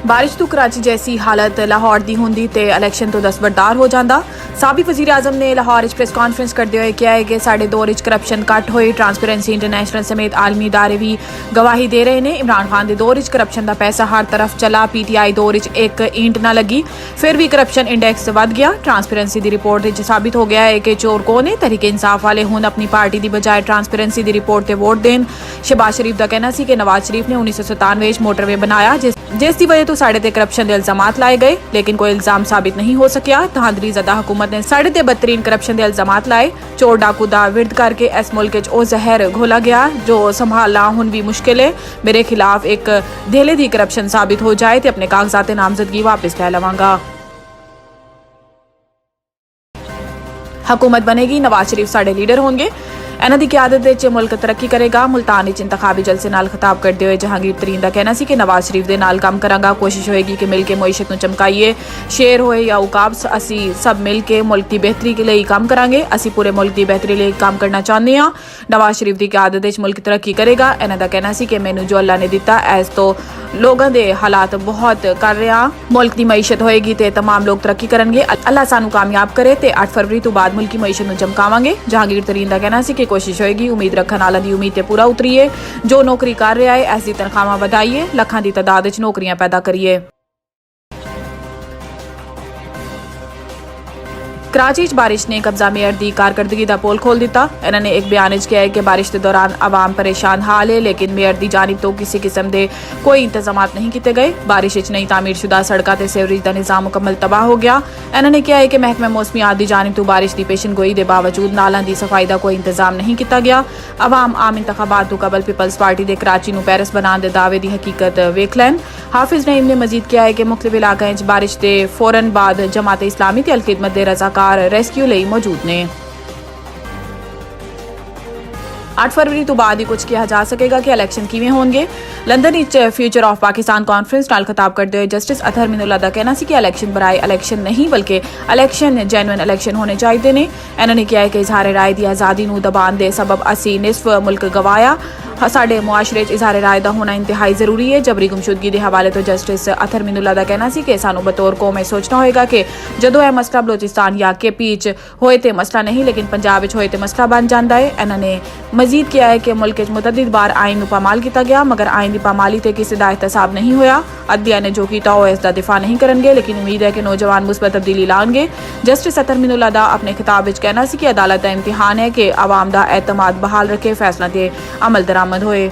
बारिश तो कराची जैसी हालत लाहौर दी होंदी ते इलैक्शन तो दस्तबरदार हो जाता। साबिक वज़ीर आज़म ने लाहौर प्रेस कॉन्फ्रेंस करते हुए कहा है कि साढ़े दौर करप्शन घट होई। ट्रांसपेरेंसी इंटरनेशनल समेत आलमी इदारे भी गवाही दे रहे हैं। इमरान खान के दौर करप्शन का पैसा हर तरफ चला। PTI दौर एक ईंट ना लगी, फिर भी करप्शन इंडेक्स वध गया। ट्रांसपेरेंसी की रिपोर्ट साबित हो गया है कि चोर कौन है। तहरीक इंसाफ वाले हुण अपनी पार्टी की बजाय ट्रांसपेरेंसी की रिपोर्ट से वोट देन। शहबाज शरीफ का कहना सी कि नवाज शरीफ ने 1997 मोटरवे बनाया जिसकी वजह तो साढ़े ते करप्शन के इल्जामात लाए गए, लेकिन कोई इल्जाम साबित नहीं हो सकिया। धांधली ज़दा हुकूमत ने साढ़े ते बदतरीन करप्शन के इल्जामात लाए। चोर डाकू दा विरद करके इस मुल्क ओ जहर घोला गया जो संभालना हुण भी मुश्किल है। मेरे खिलाफ एक धेले दी करप्शन साबित हो जाए तो अपने कागजात नामजदगी वापस लै लवांगा। हुकूमत बनेगी, नवाज शरीफ साढ़े लीडर होंगे। इन्हां दी क़यादत मुल्क तरक्की करेगा। मुल्तान इंतखाबी जलसे नाल खिताब करते हुए जहांगीर तरीन का कहना सी कि नवाज शरीफ दे नाल काम करांगा। कोशिश होएगी कि मिल के मुईशत नूं चमकाइए। शेर होए या उकाब, असी सब मिल के मुल्क की बेहतरी के लिए काम करांगे। असी पूरे मुल्क की बेहतरी लिए काम करना चाहते हैं। नवाज शरीफ की क़यादत मुल्क तरक्की करेगा। इन्हां दा कहना सी कि मैनू जो अल्लाह ने दिता ऐस तो लोगों के हालात बहुत कर रहा। मुल्क की मईशत होएगी तो तमाम लोग तरक्की करेंगे। अल्लाह सानू कामयाब करे तो 8 फरवरी तो बाद मुल्क की मईशत नूं चमकावांगे। जहांगीर तरीन का कहना सी कि कोशिश होएगी उम्मीद रखने वालों की उम्मीद ते पूरा उतरीए। जो नौकरी कर रहा है ऐसी तनख्वाहां वधाइए, लखां की तादाद विच नौकरियां पैदा करिए। कराची बारिश ने कब्जा मेयर की कारकर्दगी का पोल खोल दिता। इन्होंने एक बयान किया है कि बारिश के दौरान आवाम परेशान हाल है, लेकिन मेयर की जानिब तो किसी किस्म के कोई इंतजाम नहीं किए गए। बारिश नई तामीरशुदा सड़कों से सीवरेज का निज़ाम मुकम्मल तबाह हो गया। इन्होंने कहा है कि महकमा मौसमियात की जानिब तो बारिश की पेशन गोई के बावजूद नालों की सफाई का कोई इंतजाम नहीं किया गया। आवाम आम इंतखाबात तो कबल पीपल्स पार्टी के कराची नूं पैरिस बनाने के दावे की हकीकत वेख लैन। हाफिज नईम ने मजीद कहा है कि मुख्तलिफ इलाकों में बारिश के फौरन बाद जमात इस्लामी ते अलखिदमत के रजाकार रेस्क्यू ਲਈ मौजूद ने। 8 फरवरी तो बाद ही कुछ किया जा सकेगा कि इलैक्शन किवें होणगे। लंदन विच फ्यूचर ऑफ पाकिस्तान कॉन्फ्रेंस नाल खिताब करते हुए जस्टिस अतहर मीनुल्लाह दा कहना सी कि इलैक्शन बराए इलैक्शन नहीं बल्कि इलैक्शन जेन्युइन इलैक्शन होने चाहिए ने। इन्होंने कहा है कि इजहार राय की आज़ादी नूं दबाण दे सबब असी निसफ मुल्क गवाया। साडे मुआशरे इजहार राय का होना इंतहाई जरूरी है। जबरी गुमशुदगी के हवाले तो जस्टिस अतहर मीनुल्लाह का कहना सी कि सानू बतौर कौम में सोचना होएगा कि जदों यह मसला बलोचिस्तान या KP होए तो मसला नहीं, लेकिन पंजाब होए तो मसला बन जाता है। इन्होंने मजीद किया है कि मुल्क मुतअद्दिद बार आइन पामाल किया गया, मगर आइन की पामाली से किसी का एहतसाब नहीं होया। अदलिया ने जो किया वो इसका दिफा नहीं करेंगे, लेकिन उम्मीद है कि नौजवान मुस्बत तब्दीली लाएंगे। जस्टिस अतहर मीनुल्लाह दा अपने खिताब में कहना सी कि अदालत का इम्तिहान है कि आवाम का एतमाद बहाल रखे, फैसला ते अमल दरामद होए।